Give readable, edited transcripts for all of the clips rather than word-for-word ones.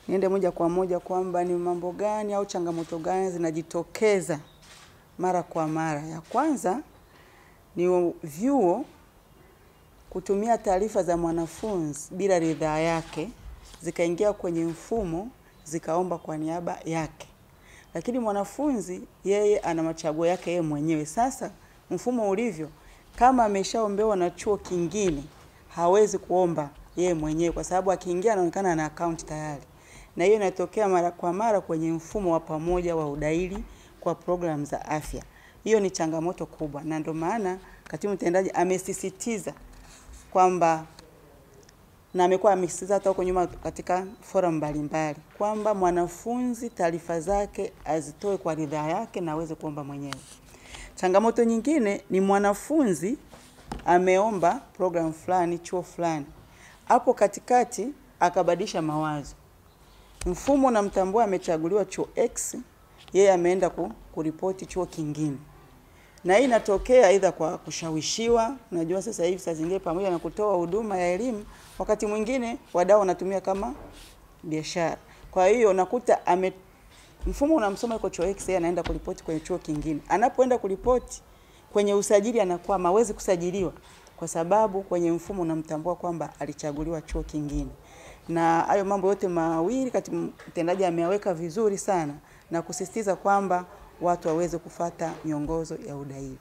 niende moja kwa moja kwamba ni mambo gani au changamoto gani zinajitokeza mara kwa mara. Ya kwanza ni vyuo kutumia taarifa za mwanafunzi bila ridhaa yake, zikaingia kwenye mfumo, zikaomba kwa niaba yake. Lakini mwanafunzi yeye ana machaguo yake yeye mwenyewe. Sasa mfumo ulivyo, kama ameshaombewa na chuo kingine, hawezi kuomba yeye mwenyewe kwa sababu akiingia anaonekana ana account tayari. Na hiyo inatokea mara kwa mara kwenye mfumo wa pamoja wa udahili kwa program za afya. Hiyo ni changamoto kubwa, na ndio maana katibu mtendaji amesisitiza kwamba, na amekuwa amesisitiza hata huko nyuma katika forum mbalimbali, kwamba mwanafunzi taarifa zake azitoe kwa ridhaa yake na aweze kuomba mwenyewe. Changamoto nyingine ni mwanafunzi ameomba program fulani chuo fulani, hapo katikati akabadilisha mawazo, mfumo unamtambua amechaguliwa chuo X, yeye ameenda kuripoti chuo kingine. Na hii inatokea aidha kwa kushawishiwa. Unajua sasa hivi saa zingine pamoja na kutoa huduma ya elimu, wakati mwingine wadau wanatumia kama biashara. Kwa hiyo unakuta mfumo unamsoma yuko chuo X, yeye anaenda kuripoti kwenye chuo kingine. Anapoenda kuripoti kwenye usajili anakuwa hawezi kusajiliwa kwa sababu kwenye mfumo unamtambua kwamba alichaguliwa chuo kingine. Na hayo mambo yote mawili katibu mtendaji ameyaweka vizuri sana na kusisitiza kwamba watu waweze kufuata miongozo ya udahili.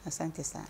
Asante sana.